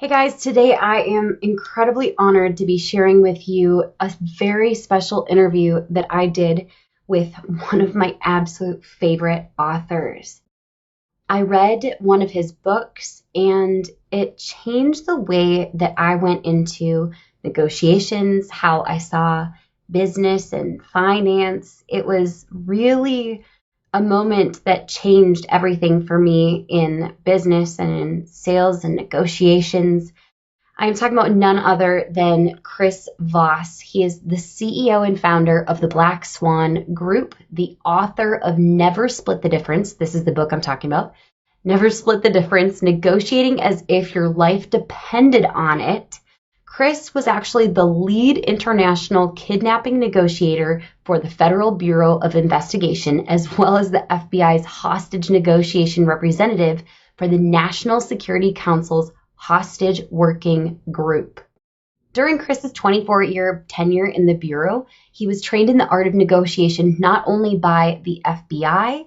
Hey guys, today I am incredibly honored to be sharing with you a very special interview that I did with one of my absolute favorite authors. I read one of his books and it changed the way that I went into negotiations, how I saw business and finance. It was really a moment that changed everything for me in business and in sales and negotiations. I'm talking about none other than Chris Voss. He is the CEO and founder of the Black Swan Group, the author of Never Split the Difference. This is the book I'm talking about. Never Split the Difference, Negotiating as if your life depended on it. Chris was actually the lead international kidnapping negotiator for the Federal Bureau of Investigation, as well as the FBI's hostage negotiation representative for the National Security Council's hostage working group. During Chris's 24-year tenure in the Bureau, he was trained in the art of negotiation not only by the FBI,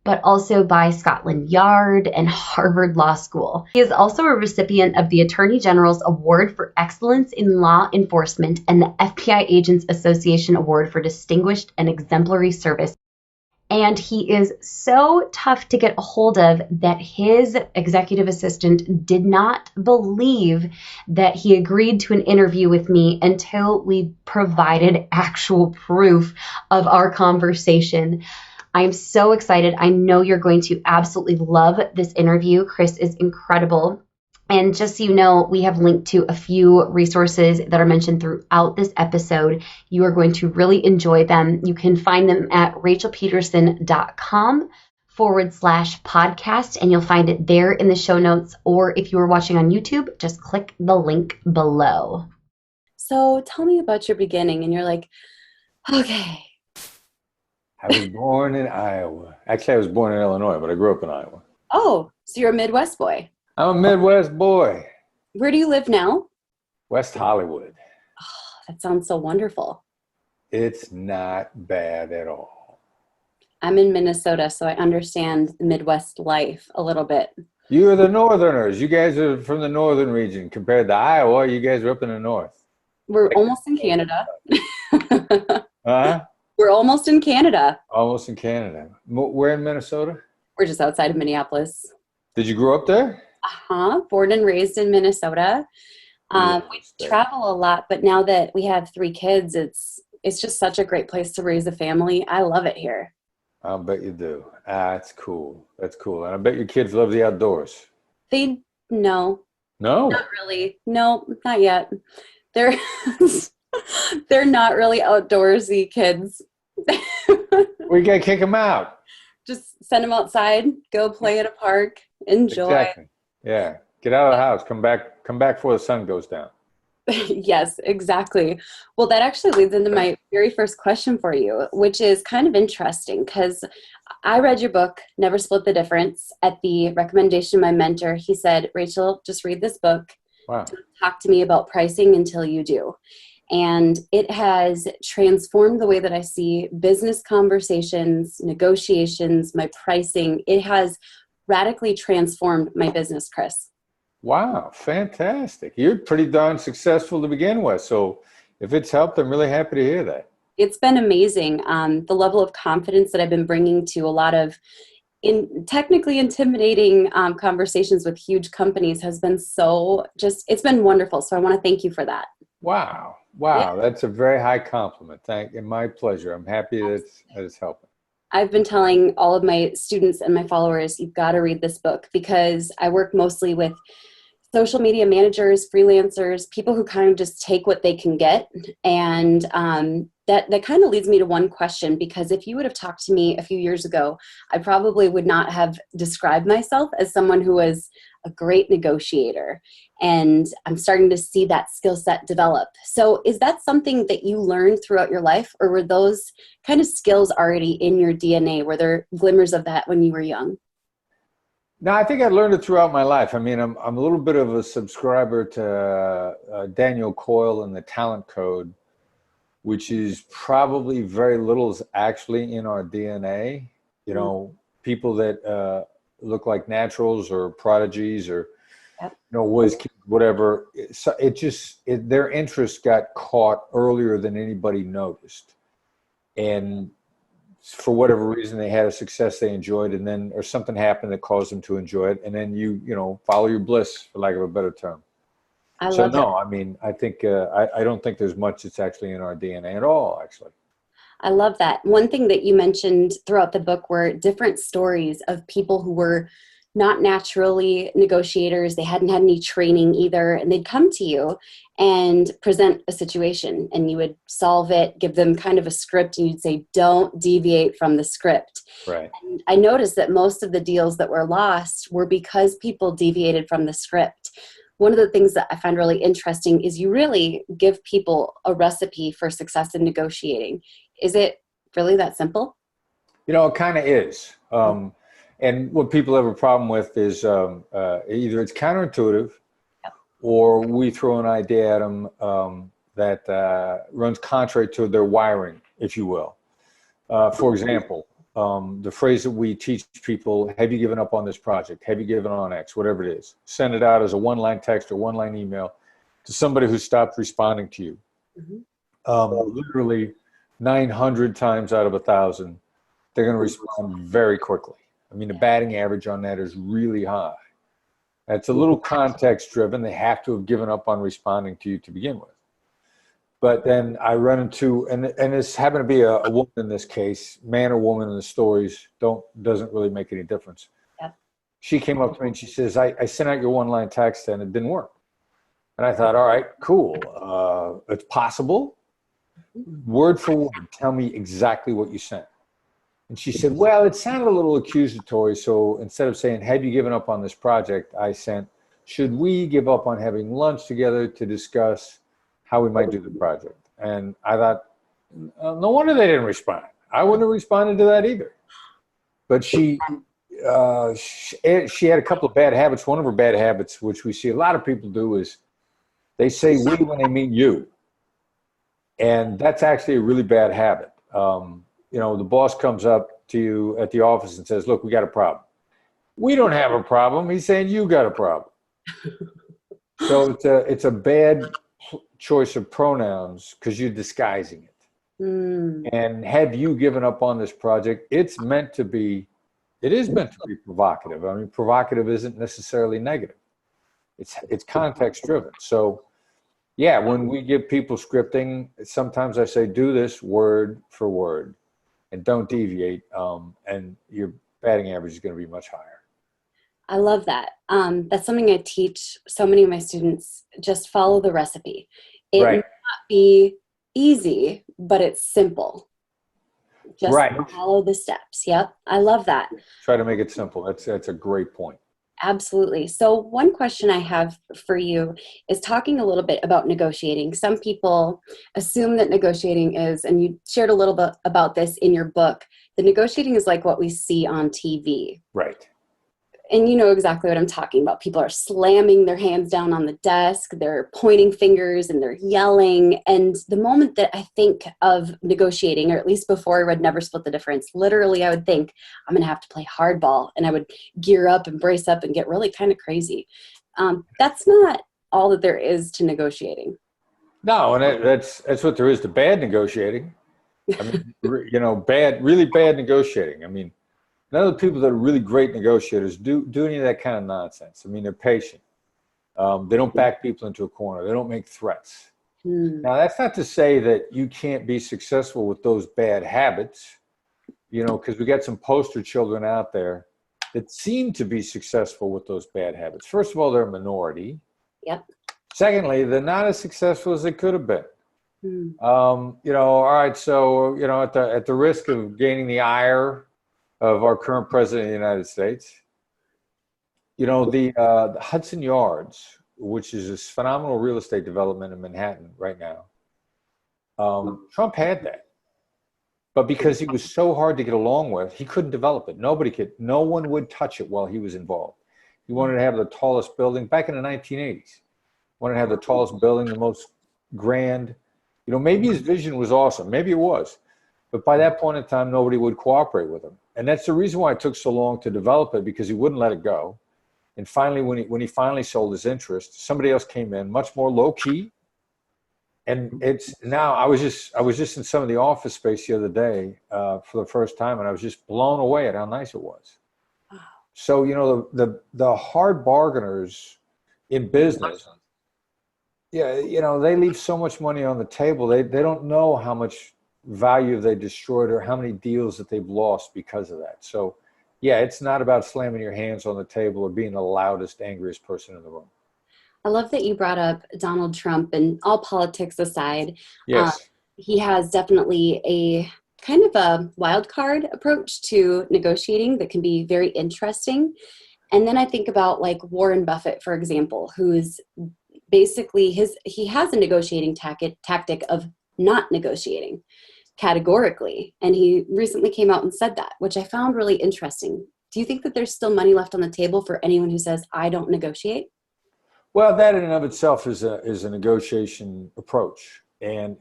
but also by Scotland Yard and Harvard Law School. He is also a recipient of the Attorney General's Award for Excellence in Law Enforcement and the FBI Agents Association Award for Distinguished and Exemplary Service. And he is so tough to get a hold of that his executive assistant did not believe that he agreed to an interview with me until we provided actual proof of our conversation. I'm so excited. I know you're going to absolutely love this interview. Chris is incredible. And just so you know, we have linked to a few resources that are mentioned throughout this episode. You are going to really enjoy them. You can find them at rachelpeterson.com/podcast, and you'll find it there in the show notes. Or if you are watching on YouTube, just click the link below. So tell me about your beginning. And you're like, okay. I was born in Iowa. Actually, I was born in Illinois, but I grew up in Iowa. Oh, so you're a Midwest boy. I'm a Midwest boy. Where do you live now? West Hollywood. Oh, that sounds so wonderful. It's not bad at all. I'm in Minnesota, so I understand Midwest life a little bit. You are the Northerners. You guys are from the northern region. Compared to Iowa, you guys are up in the north. We're almost in Canada. Huh? We're almost in Canada. Almost in Canada. Where in Minnesota? We're just outside of Minneapolis. Did you grow up there? Born and raised in Minnesota. We travel a lot, but now that we have 3 kids, it's just such a great place to raise a family. I love it here. I'll bet you do. That's cool. That's cool. And I bet your kids love the outdoors. No, No? not really. No, not yet. They're they're not really outdoorsy kids. We got to kick them out. Just send them outside, go play at a park, enjoy. Exactly. Yeah. Get out of the house. Come back before the sun goes down. Yes, exactly. Well, that actually leads into my very first question for you, which is kind of interesting because I read your book, Never Split the Difference, at the recommendation of my mentor. He said, Rachel, just read this book. Wow. Don't talk to me about pricing until you do. And it has transformed the way that I see business conversations, negotiations, my pricing. It has radically transformed my business, Chris. Wow, fantastic. You're pretty darn successful to begin with. So if it's helped, I'm really happy to hear that. It's been amazing. The level of confidence that I've been bringing to a lot of technically intimidating conversations with huge companies has been it's been wonderful. So I want to thank you for that. Wow. Yeah. That's a very high compliment. And my pleasure. I'm happy that it's helping. I've been telling all of my students and my followers, you've got to read this book because I work mostly with social media managers, freelancers, people who kind of just take what they can get. And that kind of leads me to one question, because if you would have talked to me a few years ago, I probably would not have described myself as someone who was a great negotiator. And I'm starting to see that skill set develop. So is that something that you learned throughout your life, or were those kind of skills already in your DNA? Were there glimmers of that when you were young? No, I think I learned it throughout my life. I mean, I'm a little bit of a subscriber to Daniel Coyle and the Talent Code, which is probably very little is actually in our DNA. You know, people that look like naturals or prodigies or Yep. Was whatever. Their interest got caught earlier than anybody noticed. And for whatever reason, they had a success they enjoyed, and then, or something happened that caused them to enjoy it. And then you follow your bliss, for lack of a better term. I think, I don't think there's much that's actually in our DNA at all, actually. I love that. One thing that you mentioned throughout the book were different stories of people who were not naturally negotiators. They hadn't had any training either. And they'd come to you and present a situation, and you would solve it, give them kind of a script, and you'd say, don't deviate from the script. Right. And I noticed that most of the deals that were lost were because people deviated from the script. One of the things that I find really interesting is you really give people a recipe for success in negotiating. Is it really that simple? It kind of is. And what people have a problem with is either it's counterintuitive, or we throw an idea at them that runs contrary to their wiring, if you will. For example, the phrase that we teach people: have you given up on this project? Have you given on X? Whatever it is. Send it out as a one-line text or one-line email to somebody who stopped responding to you. Mm-hmm. Literally 900 times out of 1,000, they're going to respond very quickly. I mean, the batting average on that is really high. That's a little context driven. They have to have given up on responding to you to begin with. But then I run into, and this happened to be a woman in this case, man or woman in the stories doesn't really make any difference. Yep. She came up to me and she says, I sent out your one-line text and it didn't work. And I thought, all right, cool. It's possible. Word for word, tell me exactly what you sent. And she said, well, it sounded a little accusatory. So instead of saying, have you given up on this project, I sent, should we give up on having lunch together to discuss how we might do the project? And I thought, no wonder they didn't respond. I wouldn't have responded to that either. But she had a couple of bad habits. One of her bad habits, which we see a lot of people do, is they say we when they mean you. And that's actually a really bad habit. The boss comes up to you at the office and says, look, we got a problem. We don't have a problem. He's saying you got a problem. So it's a bad choice of pronouns because you're disguising it. And have you given up on this project? It is meant to be provocative. I mean, provocative isn't necessarily negative. It's context driven. So yeah, when we give people scripting, sometimes I say, do this word for word and don't deviate. And your batting average is going to be much higher. I love that. That's something I teach so many of my students. Just follow the recipe. It may not be easy, but it's simple. Just follow the steps. Yep. I love that. Try to make it simple. That's a great point. Absolutely. So one question I have for you is talking a little bit about negotiating. Some people assume that negotiating is, and you shared a little bit about this in your book, the negotiating is like what we see on TV. Right. And you know exactly what I'm talking about. People are slamming their hands down on the desk, they're pointing fingers and they're yelling. And the moment that I think of negotiating, or at least before I read Never Split the Difference, literally I would think I'm going to have to play hardball, and I would gear up and brace up and get really kind of crazy. That's not all that there is to negotiating. No, and that's what there is to bad negotiating. I mean, really bad negotiating. I mean, none of the people that are really great negotiators do any of that kind of nonsense. I mean, they're patient. They don't back people into a corner. They don't make threats. Now, that's not to say that you can't be successful with those bad habits, because we got some poster children out there that seem to be successful with those bad habits. First of all, they're a minority. Yep. Secondly, they're not as successful as they could have been. All right, so, at the risk of gaining the ire of our current president of the United States, the Hudson Yards, which is this phenomenal real estate development in Manhattan right now, Trump had that. But because he was so hard to get along with, he couldn't develop it. No one would touch it while he was involved. He wanted to have the tallest building back in the 1980s. Wanted to have the tallest building, the most grand. Maybe his vision was awesome. Maybe it was. But by that point in time, nobody would cooperate with him. And that's the reason why it took so long to develop it, because he wouldn't let it go. And finally, when he finally sold his interest, somebody else came in, much more low key. And it's now, I was just in some of the office space the other day for the first time, and I was just blown away at how nice it was. So, you know, the hard bargainers in business, yeah, you know, they leave so much money on the table. They don't know how much value they destroyed or how many deals that they've lost because of that. So, yeah, it's not about slamming your hands on the table or being the loudest, angriest person in the room. I love that you brought up Donald Trump, and all politics aside, Yes. he has definitely a kind of a wild card approach to negotiating that can be very interesting. And then I think about like Warren Buffett, for example, who's basically he has a negotiating tactic of not negotiating categorically. And he recently came out and said that, which I found really interesting. Do you think that there's still money left on the table for anyone who says, I don't negotiate? Well, that in and of itself is a negotiation approach. And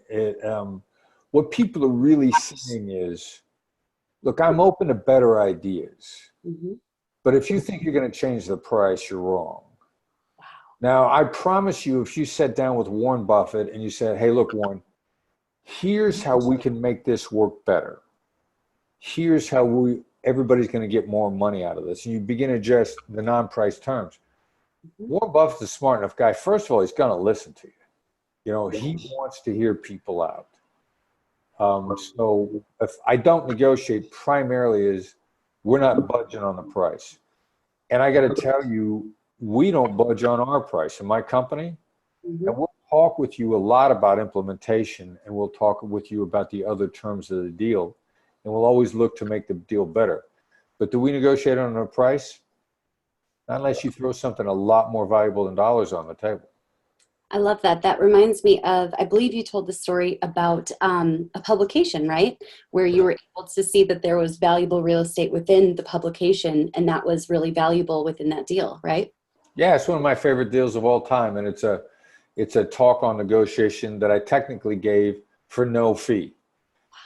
what people are really seeing is, look, I'm open to better ideas. Mm-hmm. But if you think you're going to change the price, you're wrong. Wow. Now, I promise you, if you sat down with Warren Buffett and you said, hey, look, Warren, here's how we can make this work better. Here's how everybody's going to get more money out of this. And you begin to adjust the non-price terms. Mm-hmm. Warren Buffett's a smart enough guy. First of all, he's going to listen to you. You know, he wants to hear people out. So if I don't negotiate, primarily is we're not budging on the price. And I got to tell you, we don't budge on our price in my company. Mm-hmm. And we'll talk with you a lot about implementation, and we'll talk with you about the other terms of the deal. And we'll always look to make the deal better. But do we negotiate on a price? Not unless you throw something a lot more valuable than dollars on the table. I love that. That reminds me of, I believe you told the story about a publication, right? Where you were able to see that there was valuable real estate within the publication, and that was really valuable within that deal, right? Yeah, it's one of my favorite deals of all time. And it's a talk on negotiation that I technically gave for no fee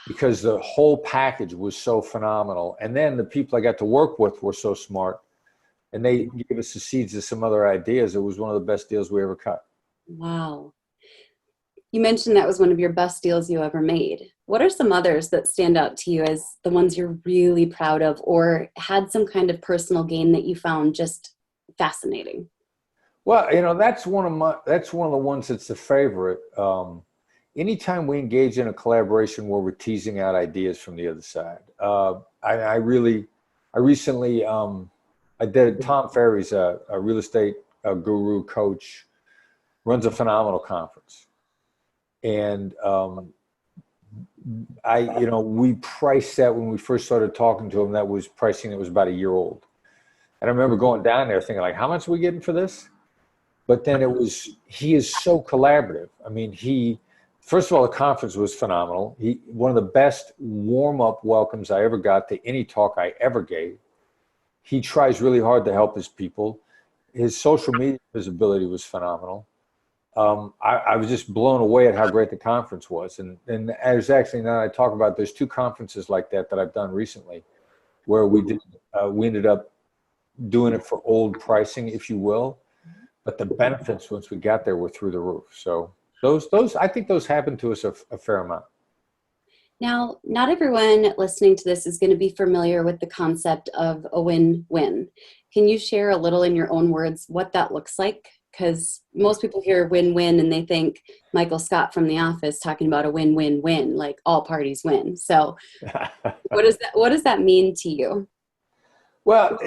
because the whole package was so phenomenal. And then the people I got to work with were so smart, and they gave us the seeds of some other ideas. It was one of the best deals we ever cut. Wow. You mentioned that was one of your best deals you ever made. What are some others that stand out to you as the ones you're really proud of, or had some kind of personal gain that you found just fascinating? Well, you know, that's one of the ones that's the favorite. Anytime we engage in a collaboration where we're teasing out ideas from the other side. I recently I did Tom Ferry's a real estate guru coach, runs a phenomenal conference. And we priced that when we first started talking to him. That was pricing that was about a year old. And I remember going down there thinking, like, how much are we getting for this? But then he is so collaborative. I mean, first of all, the conference was phenomenal. One of the best warm-up welcomes I ever got to any talk I ever gave. He tries really hard to help his people. His social media visibility was phenomenal. I was just blown away at how great the conference was. And there's actually, now I talk about, there's 2 conferences like that I've done recently where we ended up doing it for old pricing, if you will. But the benefits once we got there were through the roof. So those I think those happened to us a fair amount. Now, not everyone listening to this is going to be familiar with the concept of a win-win. Can you share a little in your own words what that looks like? Because most people hear win-win and they think Michael Scott from The Office talking about a win-win-win, like all parties win. So what does that mean to you? Well,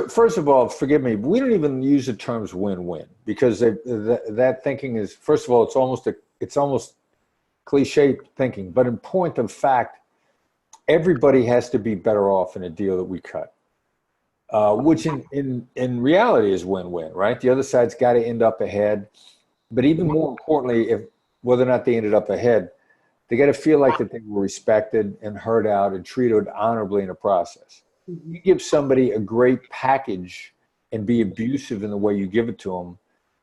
first of all, forgive me, we don't even use the terms win-win because that thinking is, first of all, it's almost cliche thinking. But in point of fact, everybody has to be better off in a deal that we cut. Which in reality is win-win, right? The other side's got to end up ahead. But even more importantly, whether or not they ended up ahead, they got to feel like that they were respected and heard out and treated honorably in the process. You give somebody a great package and be abusive in the way you give it to them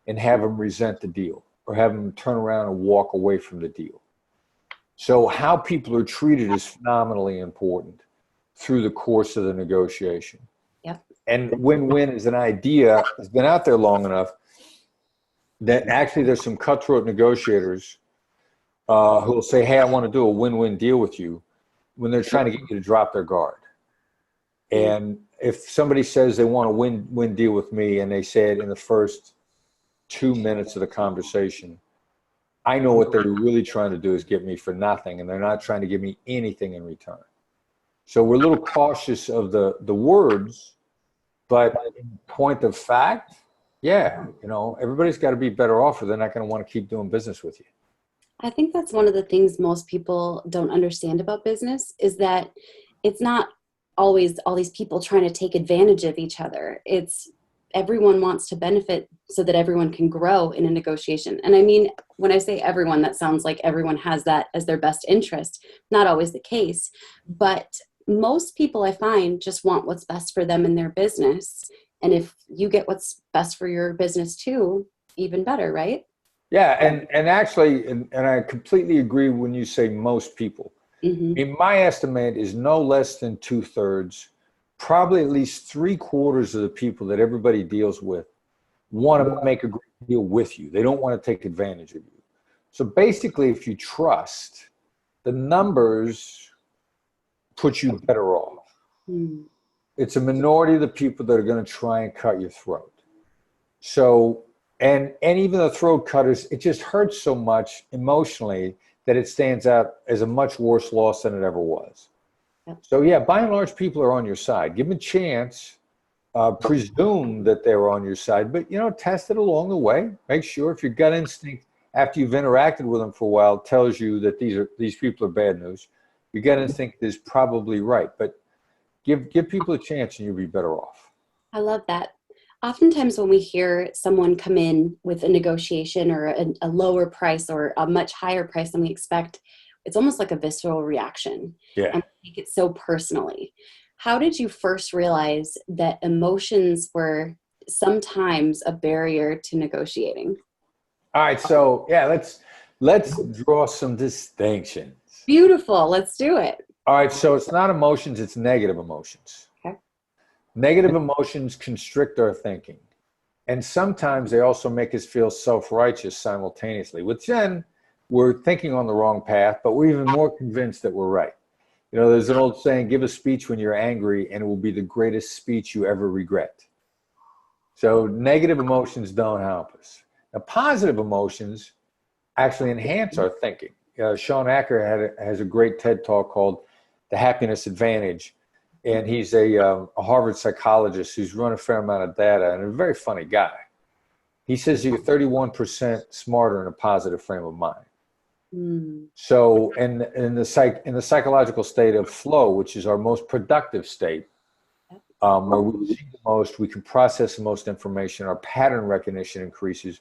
and have them resent the deal or have them turn around and walk away from the deal. So how people are treated is phenomenally important through the course of the negotiation. Yep. And win-win is an idea that's been out there long enough that actually there's some cutthroat negotiators who will say, hey, I want to do a win-win deal with you, when they're trying to get you to drop their guard. And if somebody says they want a win deal with me and they say it in the first 2 minutes of the conversation, I know what they're really trying to do is get me for nothing, and they're not trying to give me anything in return. So we're a little cautious of the words, but in point of fact, yeah, everybody's got to be better off, or they're not going to want to keep doing business with you. I think that's one of the things most people don't understand about business, is that it's not always all these people trying to take advantage of each other. It's everyone wants to benefit so that everyone can grow in a negotiation. And I mean, when I say everyone, that sounds like everyone has that as their best interest. Not always the case, but most people I find just want what's best for them in their business. And if you get what's best for your business too, even better, right? Yeah, and actually, and I completely agree when you say most people. Mm-hmm. In my estimate is no less than 2/3, probably at least 3/4 of the people that everybody deals with want to make a great deal with you. They don't want to take advantage of you. So basically, if you trust, the numbers put you better off. Mm. It's a minority of the people that are going to try and cut your throat. So, and even the throat cutters, it just hurts so much emotionally that it stands out as a much worse loss than it ever was. So yeah, by and large, people are on your side. Give them a chance. Presume that they're on your side, but test it along the way. Make sure if your gut instinct, after you've interacted with them for a while, tells you that these people are bad news, your gut instinct is probably right. But give people a chance, and you'll be better off. I love that. Oftentimes when we hear someone come in with a negotiation or a lower price or a much higher price than we expect, it's almost like a visceral reaction. Yeah. And we take it so personally. How did you first realize that emotions were sometimes a barrier to negotiating? All right. So yeah, let's draw some distinctions. Beautiful. Let's do it. All right. So it's not emotions, it's negative emotions. Negative emotions constrict our thinking. And sometimes they also make us feel self-righteous simultaneously, which then we're thinking on the wrong path, but we're even more convinced that we're right. There's an old saying, give a speech when you're angry and it will be the greatest speech you ever regret. So negative emotions don't help us. Now, positive emotions actually enhance our thinking. Sean Acker has a great TED talk called The Happiness Advantage. And he's a Harvard psychologist who's run a fair amount of data and a very funny guy. He says you're 31% smarter in a positive frame of mind. Mm. So in the psychological state of flow, which is our most productive state, where we see the most, we can process the most information, our pattern recognition increases,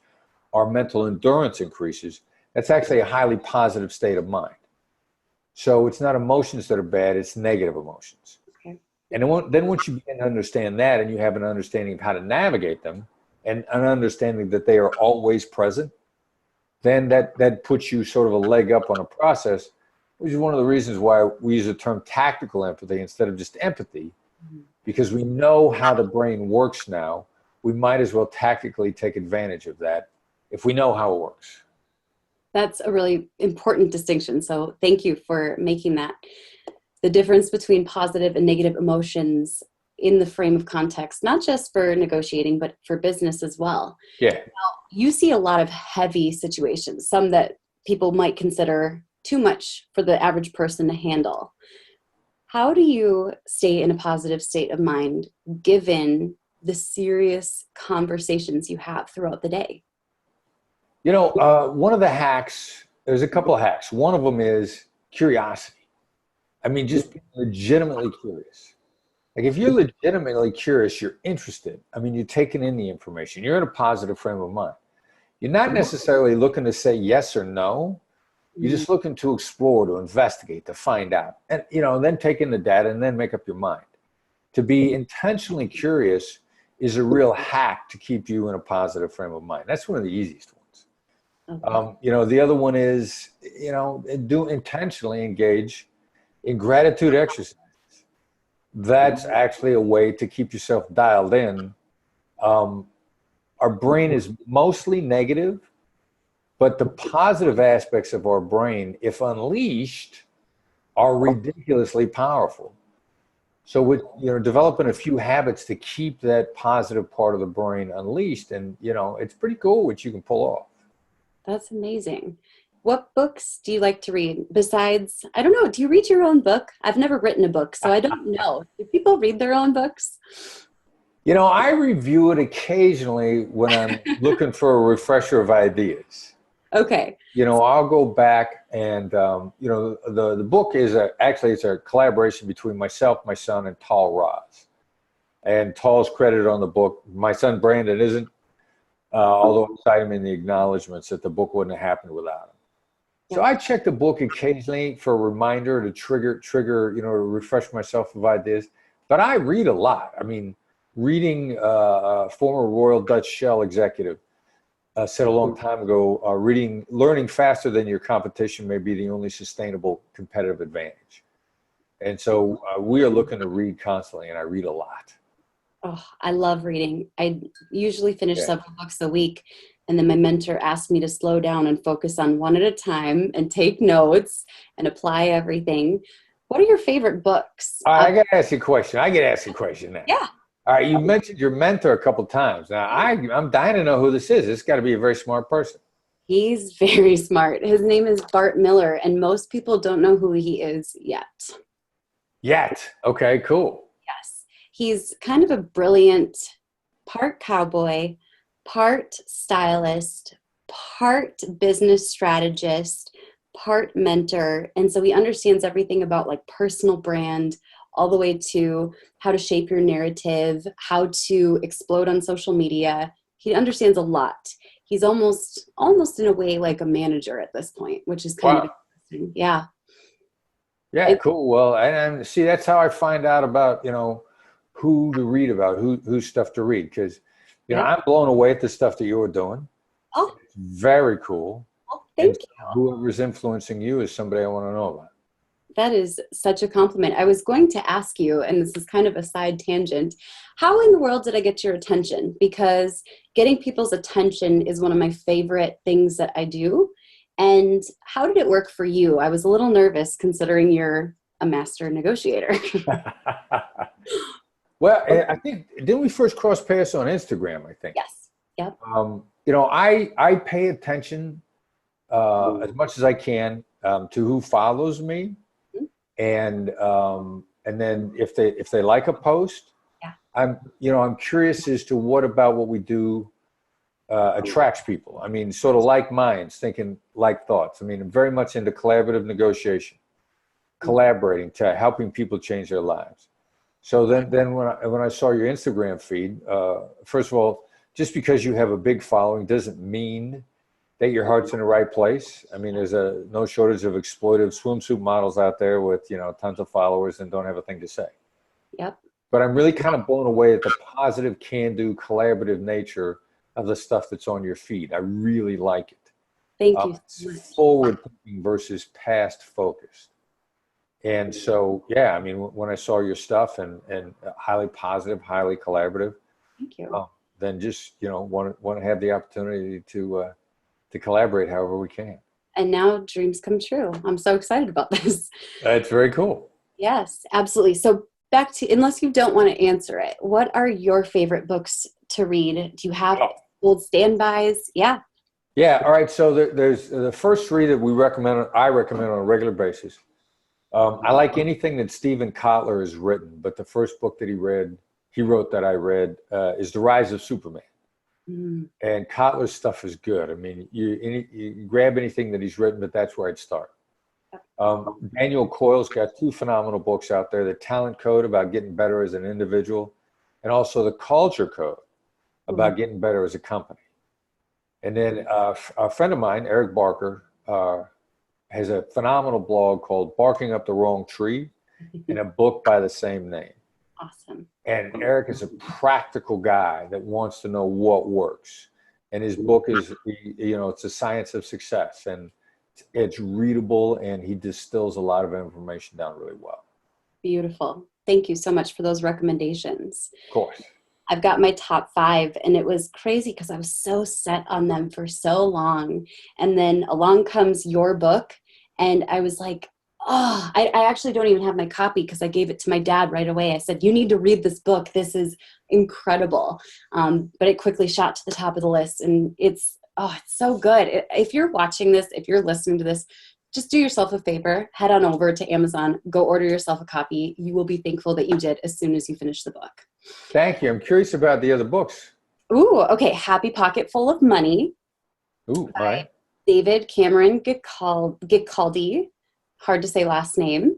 our mental endurance increases. That's actually a highly positive state of mind. So it's not emotions that are bad, it's negative emotions. And then once you begin to understand that, and you have an understanding of how to navigate them, and an understanding that they are always present, then that puts you sort of a leg up on a process, which is one of the reasons why we use the term tactical empathy instead of just empathy, because we know how the brain works now. We might as well tactically take advantage of that if we know how it works. That's a really important distinction. So thank you for making that. The difference between positive and negative emotions in the frame of context, not just for negotiating, but for business as well. Yeah. Now, you see a lot of heavy situations, some that people might consider too much for the average person to handle. How do you stay in a positive state of mind given the serious conversations you have throughout the day? One of the hacks, there's a couple of hacks. One of them is curiosity. I mean, just being legitimately curious. Like if you're legitimately curious, you're interested. I mean, you're taking in the information. You're in a positive frame of mind. You're not necessarily looking to say yes or no. You're just looking to explore, to investigate, to find out. And, then take in the data and then make up your mind. To be intentionally curious is a real hack to keep you in a positive frame of mind. That's one of the easiest ones. Okay. The other one is, do intentionally engage in gratitude exercises. that's actually a way to keep yourself dialed in. Our brain is mostly negative, but the positive aspects of our brain, if unleashed, are ridiculously powerful. So with, developing a few habits to keep that positive part of the brain unleashed, and, it's pretty cool what you can pull off. That's amazing. What books do you like to read besides, I don't know, do you read your own book? I've never written a book, so I don't know. Do people read their own books? I review it occasionally when I'm looking for a refresher of ideas. Okay. I'll go back and, the book is actually it's a collaboration between myself, my son, and Tal Raz. And Tal's credited on the book. My son Brandon isn't, although I cite him in the acknowledgments that the book wouldn't have happened without him. So I check the book occasionally for a reminder to trigger, to refresh myself with ideas. But I read a lot. I mean, reading a former Royal Dutch Shell executive said a long time ago, learning faster than your competition may be the only sustainable competitive advantage. And so we are looking to read constantly, and I read a lot. Oh, I love reading. I usually finish several books a week, and then my mentor asked me to slow down and focus on one at a time and take notes and apply everything. What are your favorite books? I got to ask you a question. Now. Yeah. All right, you mentioned your mentor a couple of times. Now, I'm dying to know who this is. It's got to be a very smart person. He's very smart. His name is Bart Miller, and most people don't know who he is yet. Okay, cool. Yes. He's kind of a brilliant part cowboy, part stylist, part business strategist, part mentor. And so he understands everything about like personal brand, all the way to how to shape your narrative, how to explode on social media. He understands a lot. He's almost in a way like a manager at this point, which is kind of interesting. Yeah. Yeah, cool. Well, and see, that's how I find out about, who to read about, who's stuff to read. Because, I'm blown away at the stuff that you're doing. Oh, it's very cool. Well, thank you. Whoever's influencing you is somebody I want to know about. That is such a compliment. I was going to ask you, and this is kind of a side tangent, how in the world did I get your attention? Because getting people's attention is one of my favorite things that I do. And how did it work for you? I was a little nervous considering you're a master negotiator. Well, I think, didn't we first cross paths on Instagram, I think? Yes. Yep. I pay attention as much as I can to who follows me. And then if they like a post, I'm curious as to what about what we do attracts people. I mean, sort of like minds, thinking like thoughts. I mean, I'm very much into collaborative negotiation, collaborating to helping people change their lives. So then when I saw your Instagram feed, first of all, just because you have a big following doesn't mean that your heart's in the right place. I mean, there's no shortage of exploitive swimsuit models out there with, tons of followers and don't have a thing to say. Yep. But I'm really kind of blown away at the positive, can-do, collaborative nature of the stuff that's on your feed. I really like it. Thank you so much. Forward-thinking versus past-focused. And so, yeah, I mean, when I saw your stuff and highly positive, highly collaborative, thank you. Then just, want to have the opportunity to collaborate however we can. And now dreams come true. I'm so excited about this. That's very cool. Yes, absolutely. So back to, unless you don't want to answer it, what are your favorite books to read? Do you have old standbys? Yeah. Yeah. All right. So there's the first three that I recommend on a regular basis. I like anything that Stephen Kotler has written, but the first book that he wrote that I read is The Rise of Superman. And Kotler's stuff is good. I mean, you grab anything that he's written, but that's where I'd start. Daniel Coyle's got two phenomenal books out there, The Talent Code about getting better as an individual, and also The Culture Code about getting better as a company. And then a friend of mine, Eric Barker, has a phenomenal blog called Barking Up the Wrong Tree and a book by the same name. Awesome. And Eric is a practical guy that wants to know what works. And his book is, it's a science of success, and it's readable, and he distills a lot of information down really well. Beautiful. Thank you so much for those recommendations. Of course. I've got my top 5, and it was crazy because I was so set on them for so long. And then along comes your book, and I was like, oh, I actually don't even have my copy because I gave it to my dad right away. I said, you need to read this book. This is incredible. But it quickly shot to the top of the list, and it's so good. If you're watching this, if you're listening to this, just do yourself a favor, head on over to Amazon, go order yourself a copy. You will be thankful that you did as soon as you finish the book. Thank you. I'm curious about the other books. Ooh, okay. Happy Pocket Full of Money. Ooh, all right. David Cameron Gicaldi. Hard to say last name.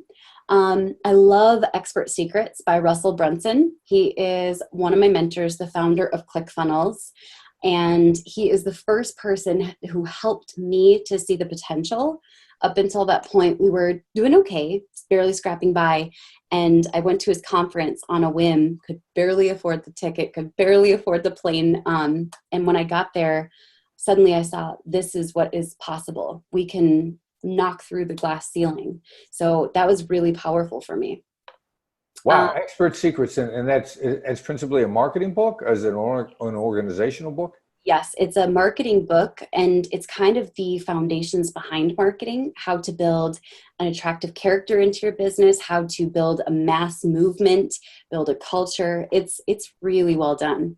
I love Expert Secrets by Russell Brunson. He is one of my mentors, the founder of ClickFunnels. And he is the first person who helped me to see the potential. Up until that point, we were doing okay, barely scrapping by. And I went to his conference on a whim, could barely afford the ticket, could barely afford the plane. And when I got there, suddenly I saw this is what is possible. We can knock through the glass ceiling. So that was really powerful for me. Wow, Expert Secrets, and it's principally a marketing book, as an organizational book? Yes, it's a marketing book, and it's kind of the foundations behind marketing, how to build an attractive character into your business, how to build a mass movement, build a culture. It's really well done.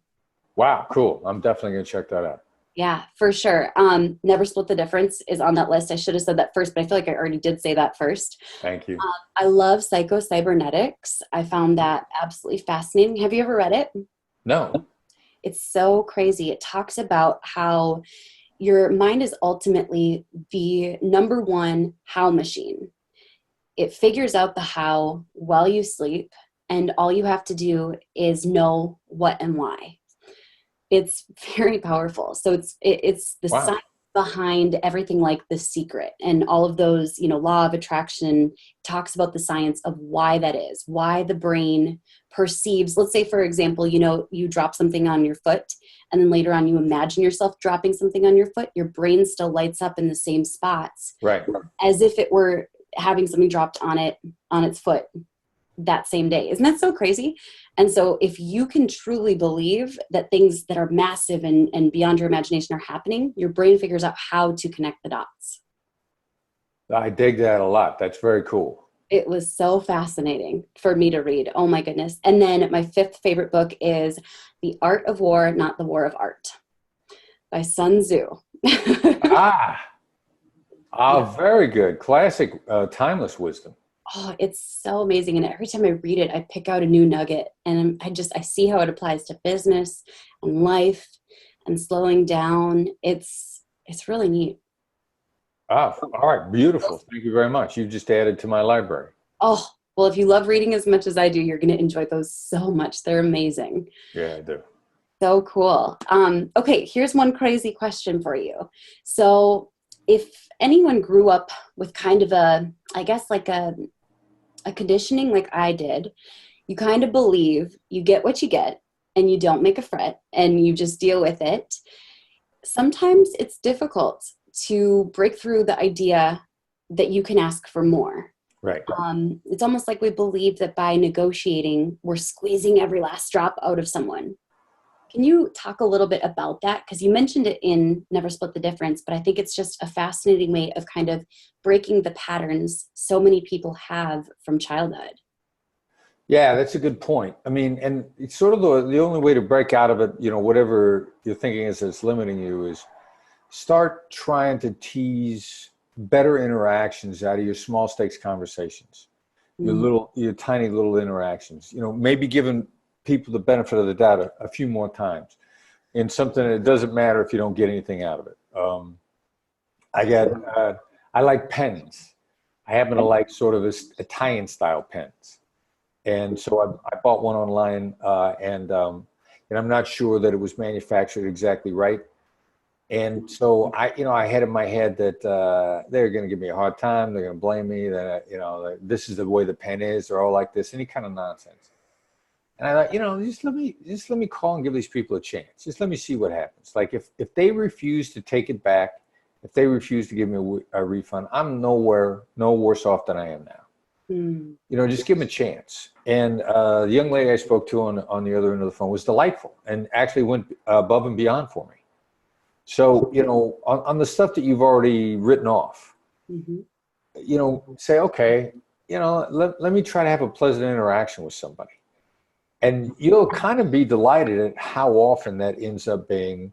Wow, cool. I'm definitely going to check that out. Yeah, for sure. Never Split the Difference is on that list. I should have said that first, but I feel like I already did say that first. Thank you. I love Psycho-Cybernetics. I found that absolutely fascinating. Have you ever read it? No. It's so crazy. It talks about how your mind is ultimately the number one how machine. It figures out the how while you sleep, and all you have to do is know what and why. It's very powerful. So it's the Wow. science behind everything, like The Secret and all of those, law of attraction talks about the science of why that is, why the brain perceives, let's say, for example, you drop something on your foot and then later on you imagine yourself dropping something on your foot, your brain still lights up in the same spots, Right, as if it were having something dropped on its foot that same day. Isn't that so crazy? And so if you can truly believe that things that are massive and beyond your imagination are happening, your brain figures out how to connect the dots. I dig that a lot. That's very cool. It was so fascinating for me to read. Oh my goodness. And then my 5th favorite book is The Art of War, Not the War of Art by Sun Tzu. Very good. Classic, timeless wisdom. Oh, it's so amazing. And every time I read it, I pick out a new nugget, and I see how it applies to business and life and slowing down. It's really neat. All right. Beautiful. Thank you very much. You just added to my library. Oh, well, if you love reading as much as I do, you're going to enjoy those so much. They're amazing. Yeah, I do. So cool. Okay, here's one crazy question for you. So if anyone grew up with kind of a conditioning like I did, you kind of believe you get what you get and you don't make a fret and you just deal with it. Sometimes it's difficult to break through the idea that you can ask for more. Right. It's almost like we believe that by negotiating, we're squeezing every last drop out of someone. Can you talk a little bit about that? Because you mentioned it in Never Split the Difference, but I think it's just a fascinating way of kind of breaking the patterns so many people have from childhood. Yeah, that's a good point. I mean, and it's sort of the only way to break out of it, whatever you're thinking is that's limiting you, is start trying to tease better interactions out of your small stakes conversations, your tiny little interactions, maybe giving people the benefit of the doubt a few more times in something that doesn't matter if you don't get anything out of it. I like pens. I happen to like sort of Italian style pens. And so I bought one online and I'm not sure that it was manufactured exactly right. And so I had in my head that they're going to give me a hard time. They're going to blame me that, that this is the way the pen is. They're all like this, any kind of nonsense. And I thought, just let me call and give these people a chance. Just let me see what happens. Like if they refuse to take it back, if they refuse to give me a refund, I'm no worse off than I am now. Mm. You know, just give them a chance. And the young lady I spoke to on the other end of the phone was delightful and actually went above and beyond for me. So, you know, on the stuff that you've already written off, Mm-hmm. you know, say, okay, you know, let me try to have a pleasant interaction with somebody. And you'll kind of be delighted at how often that ends up being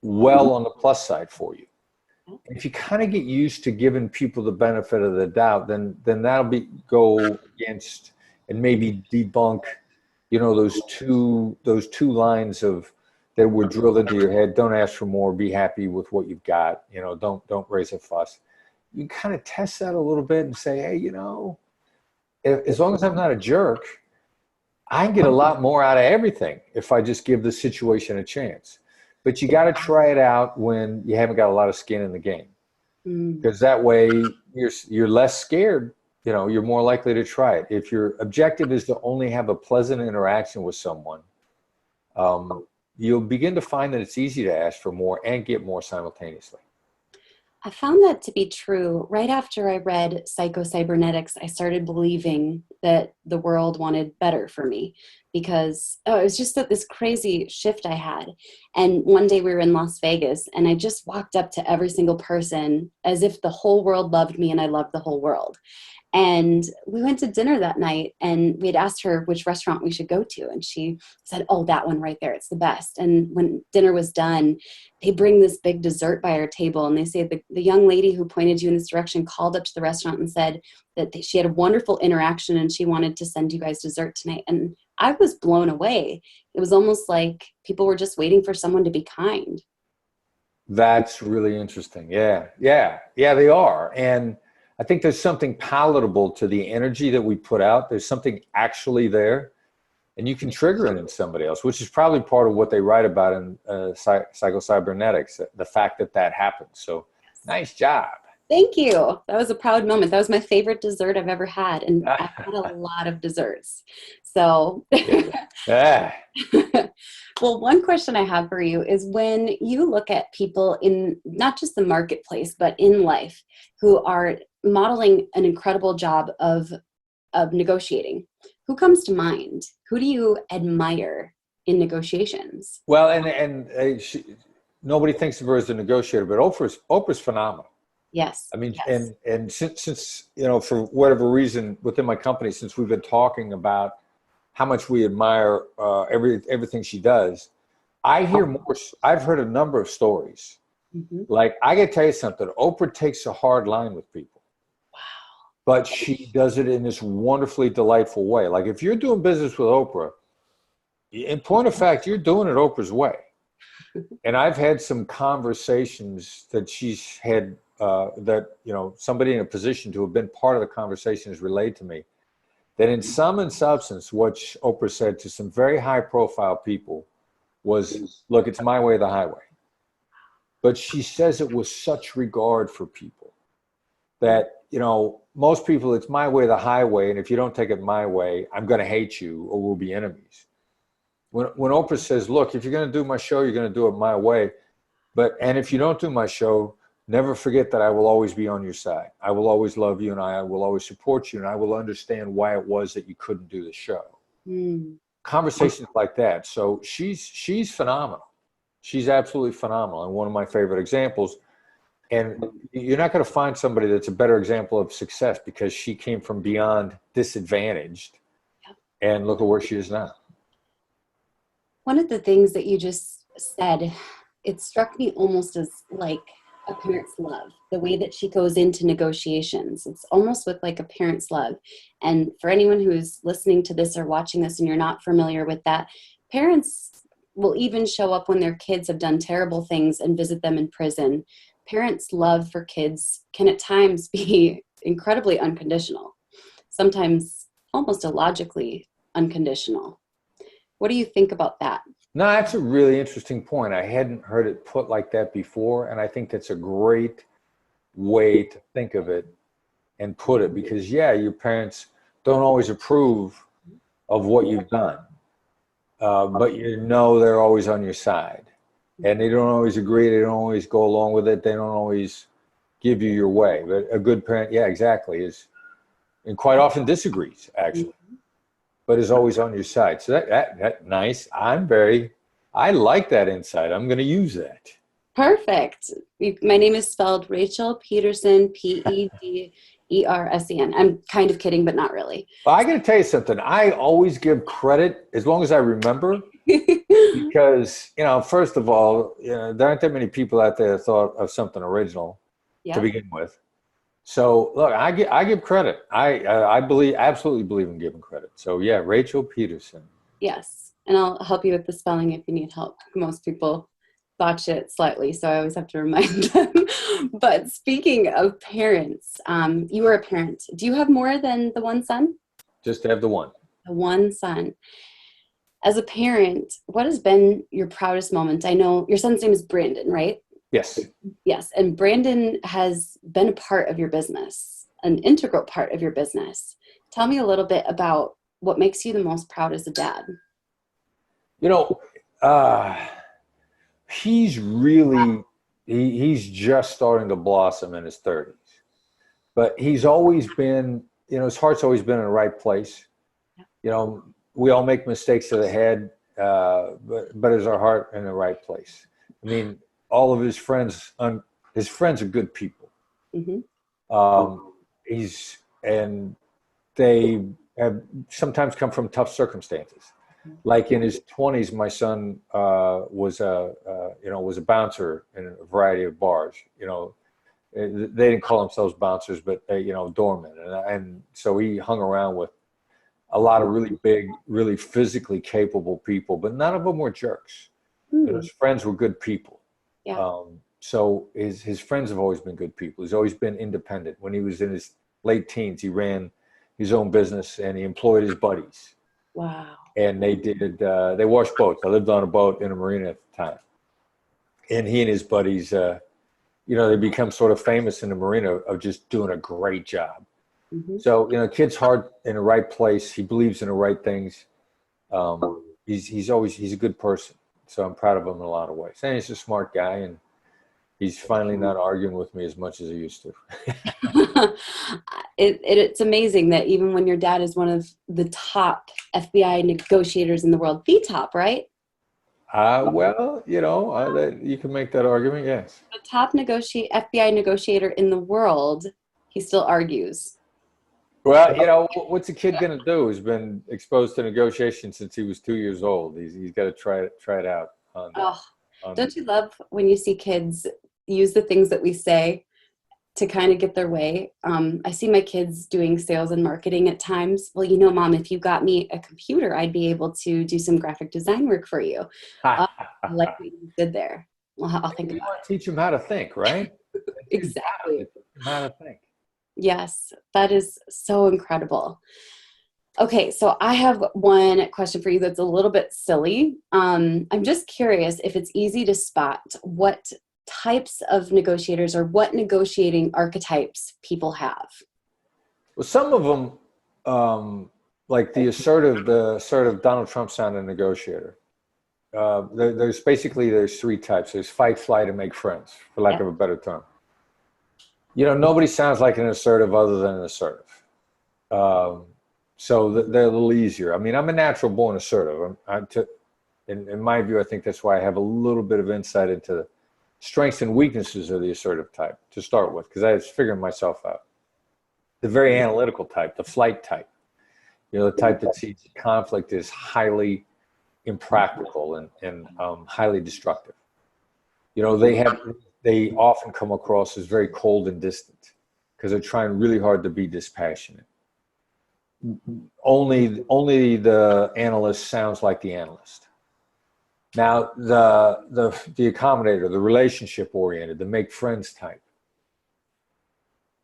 well on the plus side for you. If you kind of get used to giving people the benefit of the doubt, then that'll go against and maybe debunk, you know, those two lines of that were drilled into your head. Don't ask for more. Be happy with what you've got. You know, don't raise a fuss. You kind of test that a little bit and say, hey, you know, as long as I'm not a jerk, I can get a lot more out of everything if I just give the situation a chance. But you got to try it out when you haven't got a lot of skin in the game, because that way you're less scared. You know, you're more likely to try it. If your objective is to only have a pleasant interaction with someone, you'll begin to find that it's easy to ask for more and get more simultaneously. I found that to be true. Right after I read Psycho-Cybernetics, I started believing that the world wanted better for me because it was just this crazy shift I had. And one day we were in Las Vegas and I just walked up to every single person as if the whole world loved me and I loved the whole world. And we went to dinner that night and we had asked her which restaurant we should go to. And she said, oh, that one right there. It's the best. And when dinner was done, they bring this big dessert by our table. And they say the young lady who pointed you in this direction called up to the restaurant and said that she had a wonderful interaction and she wanted to send you guys dessert tonight. And I was blown away. It was almost like people were just waiting for someone to be kind. That's really interesting. Yeah, they are. And I think there's something palatable to the energy that we put out. There's something actually there, and you can trigger it in somebody else, which is probably part of what they write about in Psycho-Cybernetics, the fact that happens. So nice job. Thank you. That was a proud moment. That was my favorite dessert I've ever had. And I've had a lot of desserts. So, yeah. Well, one question I have for you is when you look at people in not just the marketplace, but in life who are modeling an incredible job of negotiating, who comes to mind? Who do you admire in negotiations? Well, and nobody thinks of her as a negotiator, but Oprah's phenomenal. Yes. I mean, yes. and since, you know, for whatever reason within my company, since we've been talking about how much we admire everything she does, I've heard a number of stories. Mm-hmm. Like, I got to tell you something, Oprah takes a hard line with people. Wow. But she does it in this wonderfully delightful way. Like, if you're doing business with Oprah, in point of fact, you're doing it Oprah's way. And I've had some conversations that she's had that, you know, somebody in a position to have been part of the conversation has relayed to me that in sum and substance, what Oprah said to some very high profile people was, look, it's my way or the highway. But she says it with such regard for people that, you know, most people, it's my way or the highway. And if you don't take it my way, I'm going to hate you or we'll be enemies. When Oprah says, look, if you're going to do my show, you're going to do it my way. And if you don't do my show, never forget that I will always be on your side. I will always love you and I will always support you and I will understand why it was that you couldn't do the show. Conversations like that. So she's phenomenal. She's absolutely phenomenal and one of my favorite examples. And you're not going to find somebody that's a better example of success because she came from beyond disadvantaged and look at where she is now. One of the things that you just said, it struck me almost as like a parent's love, the way that she goes into negotiations. It's almost with like a parent's love. And for anyone who's listening to this or watching this and you're not familiar with that, parents will even show up when their kids have done terrible things and visit them in prison. Parents' love for kids can at times be incredibly unconditional, sometimes almost illogically unconditional. What do you think about that? No, that's a really interesting point. I hadn't heard it put like that before, and I think that's a great way to think of it and put it because, yeah, your parents don't always approve of what you've done, but you know they're always on your side. And they don't always agree. They don't always go along with it. They don't always give you your way. But a good parent, yeah, exactly, is and quite often disagrees, actually, but is always on your side. So that nice. I like that insight. I'm going to use that. Perfect. My name is spelled Rachel Peterson, Pedersen. I'm kind of kidding, but not really. Well, I got to tell you something. I always give credit as long as I remember, because, first of all, there aren't that many people out there that thought of something original to begin with. So look, I give credit. I absolutely believe in giving credit. So yeah, Rachel Peterson. Yes, and I'll help you with the spelling if you need help. Most people botch it slightly, so I always have to remind them. But speaking of parents, you are a parent. Do you have more than the one son? Just have the one. The one son. As a parent, what has been your proudest moment? I know your son's name is Brandon, right? Yes. Yes, and Brandon has been a part of your business, an integral part of your business. Tell me a little bit about what makes you the most proud as a dad. He's just starting to blossom in his 30s, but he's always been, his heart's always been in the right place. We all make mistakes to the head, but is our heart in the right place? I mean, all of his friends are good people. Mm-hmm. They have sometimes come from tough circumstances. Like in his 20s, my son was a bouncer in a variety of bars. They didn't call themselves bouncers, but doormen, and so he hung around with a lot of really big, really physically capable people, but none of them were jerks. His friends were good people. Yeah. So his friends have always been good people. He's always been independent. When he was in his late teens, he ran his own business and he employed his buddies. Wow. And they washed boats. I lived on a boat in a marina at the time. And he and his buddies, they become sort of famous in the marina of just doing a great job. Mm-hmm. So, kid's heart in the right place. He believes in the right things. He's a good person. So I'm proud of him in a lot of ways. And he's a smart guy, and he's finally not arguing with me as much as he used to. It's amazing that even when your dad is one of the top FBI negotiators in the world, the top, right? You can make that argument, yes. The top FBI negotiator in the world, he still argues. Well, what's a kid going to do? He's been exposed to negotiation since he was 2 years old. He's got to try it out. Don't you love when you see kids use the things that we say to kind of get their way? I see my kids doing sales and marketing at times. Well, Mom, if you got me a computer, I'd be able to do some graphic design work for you. Like what you did there. Well, I'll think about it. Teach them how to think, right? Exactly. Teach them how to think. Yes, that is so incredible. Okay, so I have one question for you that's a little bit silly. I'm just curious if it's easy to spot what types of negotiators or what negotiating archetypes people have. Well, some of them, like the assertive Donald Trump sounded negotiator. There's three types. There's fight, flight, and make friends, for lack of a better term. Nobody sounds like an assertive other than an assertive. So they're a little easier. I mean, I'm a natural born assertive. In my view, I think that's why I have a little bit of insight into the strengths and weaknesses of the assertive type to start with, because I was figuring myself out. The very analytical type, the flight type, the type that sees conflict as highly impractical and highly destructive. They often come across as very cold and distant because they're trying really hard to be dispassionate. Only the analyst sounds like the analyst. Now, the accommodator, the relationship oriented, the make friends type.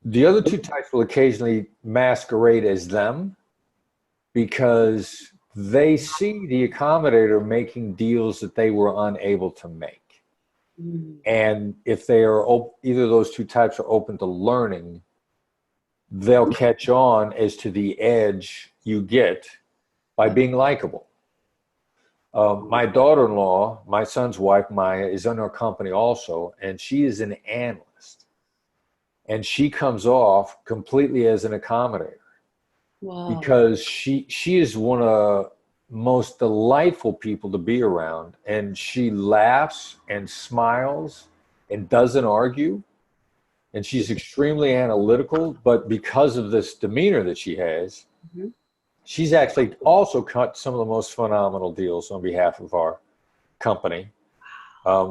The other two types will occasionally masquerade as them because they see the accommodator making deals that they were unable to make. And if they are either of those two types are open to learning, they'll catch on as to the edge you get by being likable. My daughter-in-law, my son's wife, Maya, is in our company also, and she is an analyst. And she comes off completely as an accommodator. Wow. because she is one of the most delightful people to be around, and she laughs and smiles and doesn't argue, and she's extremely analytical, but because of this demeanor that she has, Mhm. she's actually also cut some of the most phenomenal deals on behalf of our company,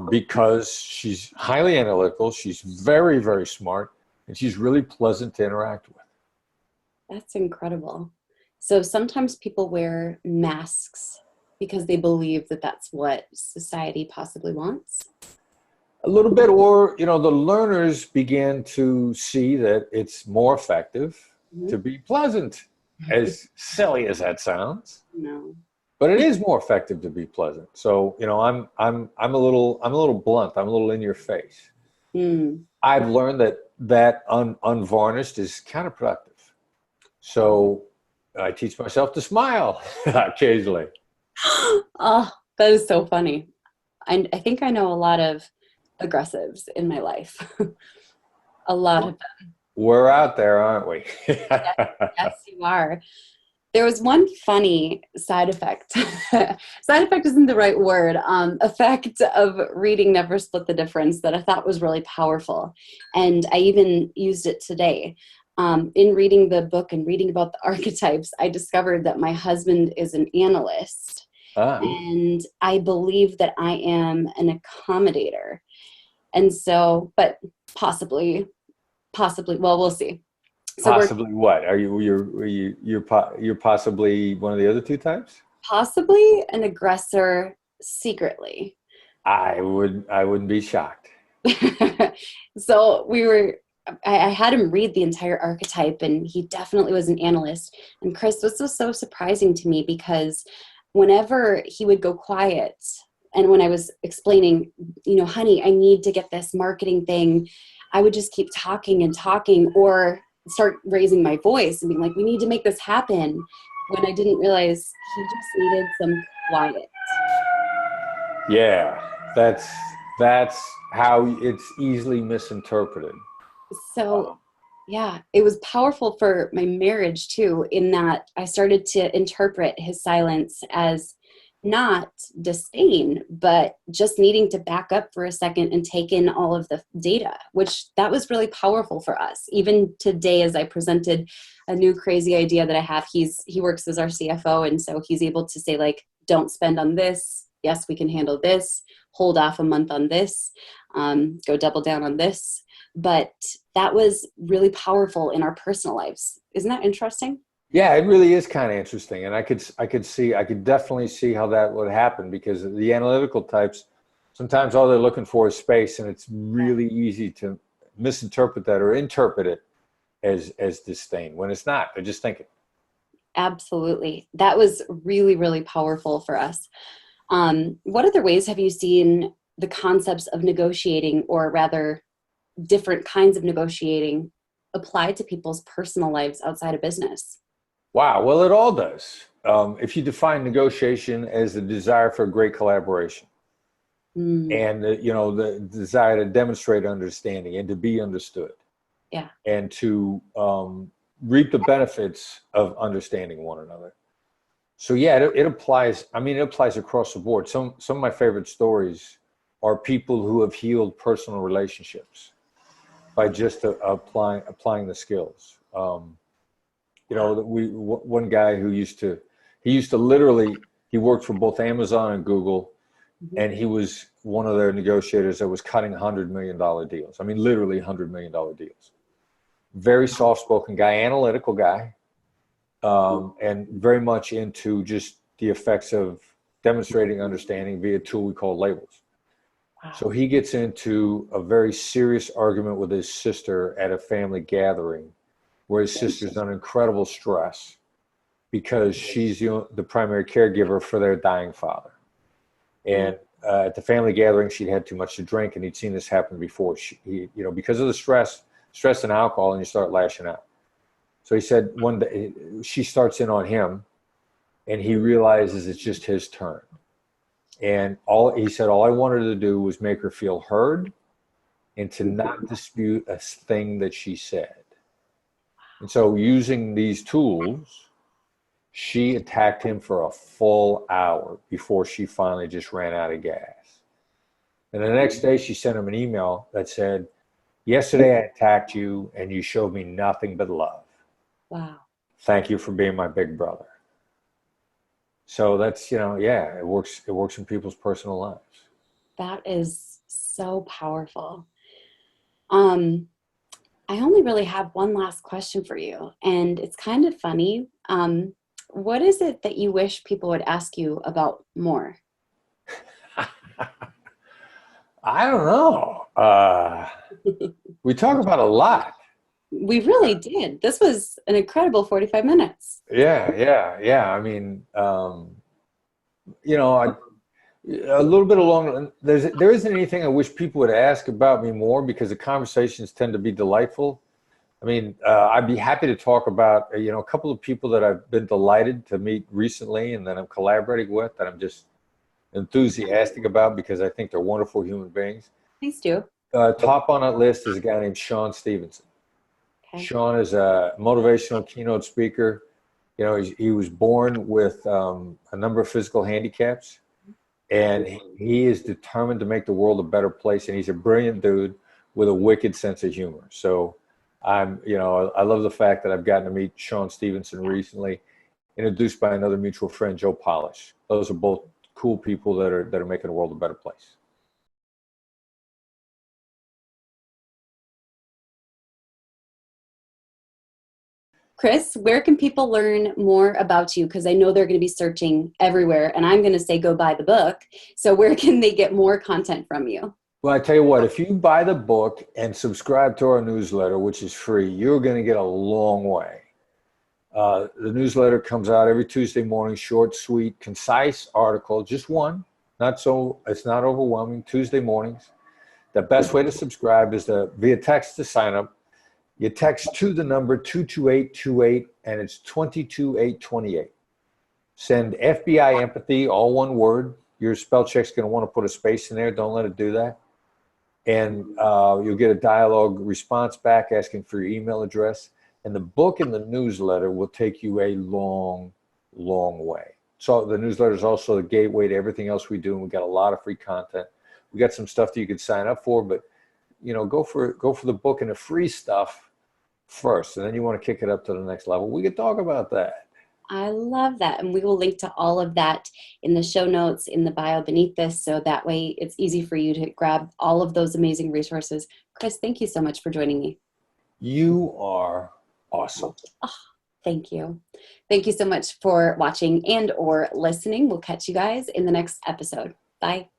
because she's highly analytical, she's very, very smart, and she's really pleasant to interact with. That's incredible. So sometimes people wear masks because they believe that that's what society possibly wants. A little bit, or, you know, the learners began to see that it's more effective Mhm. to be pleasant, as silly as that sounds. No. But it is more effective to be pleasant. So, you know, I'm a little blunt. I'm a little in your face. Mm. I've learned that unvarnished is counterproductive. So I teach myself to smile occasionally. Oh, that is so funny. I think I know a lot of aggressives in my life. A lot of them. We're out there, aren't we? Yes, yes, you are. There was one funny side effect. Side effect isn't the right word. Effect of reading Never Split the Difference that I thought was really powerful. And I even used it today. In reading the book and reading about the archetypes, I discovered that my husband is an analyst. Ah, And I believe that I am an accommodator. And so, but possibly, well, we'll see. So we're possibly what? You're possibly one of the other two types? possibly an aggressor secretly. I wouldn't be shocked. So I had him read the entire archetype, and he definitely was an analyst. And Chris, this was so surprising to me because whenever he would go quiet, and when I was explaining, honey, I need to get this marketing thing, I would just keep talking and talking, or start raising my voice and being like, we need to make this happen, when I didn't realize he just needed some quiet. Yeah, that's how it's easily misinterpreted. So, yeah, it was powerful for my marriage too, in that I started to interpret his silence as not disdain, but just needing to back up for a second and take in all of the data, which that was really powerful for us. Even today, as I presented a new crazy idea that I have, he works as our CFO, and so he's able to say, like, don't spend on this. Yes, we can handle this. Hold off a month on this. Go double down on this. But that was really powerful in our personal lives. Isn't that interesting? Yeah, it really is kind of interesting, and I could definitely see how that would happen, because the analytical types, sometimes all they're looking for is space, and it's really easy to misinterpret that or interpret it as disdain when it's not. They're just thinking. Absolutely. That was really, really powerful for us. What other ways have you seen the concepts of negotiating, or rather different kinds of negotiating, applied to people's personal lives outside of business? Wow, well, it all does. If you define negotiation as the desire for great collaboration, Mm, and the desire to demonstrate understanding and to be understood, yeah. and to reap the benefits of understanding one another. So yeah, it applies. I mean, it applies across the board. Some of my favorite stories are people who have healed personal relationships by just applying the skills. One guy who used to literally, he worked for both Amazon and Google, Mhm. and he was one of their negotiators that was cutting $100 million deals. I mean, literally $100 million deals. Very soft-spoken guy, analytical guy, and very much into just the effects of demonstrating understanding via a tool we call labels. So he gets into a very serious argument with his sister at a family gathering, where his sister's under incredible stress because she's the primary caregiver for their dying father. And at the family gathering, she'd had too much to drink, and he'd seen this happen before. Because of the stress and alcohol, and you start lashing out. So he said one day she starts in on him, and he realizes it's just his turn. And he said, all I wanted to do was make her feel heard and to not dispute a thing that she said. And so using these tools, she attacked him for a full hour before she finally just ran out of gas. And the next day she sent him an email that said, yesterday I attacked you and you showed me nothing but love. Wow. Thank you for being my big brother. So that's, yeah, it works in people's personal lives. That is so powerful. I only really have one last question for you, and it's kind of funny. What is it that you wish people would ask you about more? I don't know. We talk about a lot. We really did. This was an incredible 45 minutes. Yeah. I mean, a little bit along, there isn't anything I wish people would ask about me more because the conversations tend to be delightful. I mean, I'd be happy to talk about, a couple of people that I've been delighted to meet recently and that I'm collaborating with, that I'm just enthusiastic about because I think they're wonderful human beings. Please do. Top on that list is a guy named Sean Stevenson. Okay. Sean is a motivational keynote speaker. He was born with a number of physical handicaps, and he is determined to make the world a better place. And he's a brilliant dude with a wicked sense of humor. So I love the fact that I've gotten to meet Sean Stevenson recently, introduced by another mutual friend, Joe Polish. Those are both cool people that are making the world a better place. Chris, where can people learn more about you? Because I know they're going to be searching everywhere, and I'm going to say go buy the book. So where can they get more content from you? Well, I tell you what, if you buy the book and subscribe to our newsletter, which is free, you're going to get a long way. The newsletter comes out every Tuesday morning, short, sweet, concise article, just one. It's not overwhelming. Tuesday mornings. The best way to subscribe is via text to sign up. You text to the number 22828, and it's 22828. Send FBI empathy, all one word. Your spell check's going to want to put a space in there. Don't let it do that. And you'll get a dialogue response back asking for your email address. And the book and the newsletter will take you a long, long way. So the newsletter is also the gateway to everything else we do. And we got a lot of free content. We got some stuff that you can sign up for, but go for the book and the free stuff first, and then you want to kick it up to the next level. We could talk about that. I love that. And we will link to all of that in the show notes, in the bio beneath this, so that way it's easy for you to grab all of those amazing resources. Chris, thank you so much for joining me. You are awesome. Oh, thank you. Thank you so much for watching and or listening. We'll catch you guys in the next episode. Bye.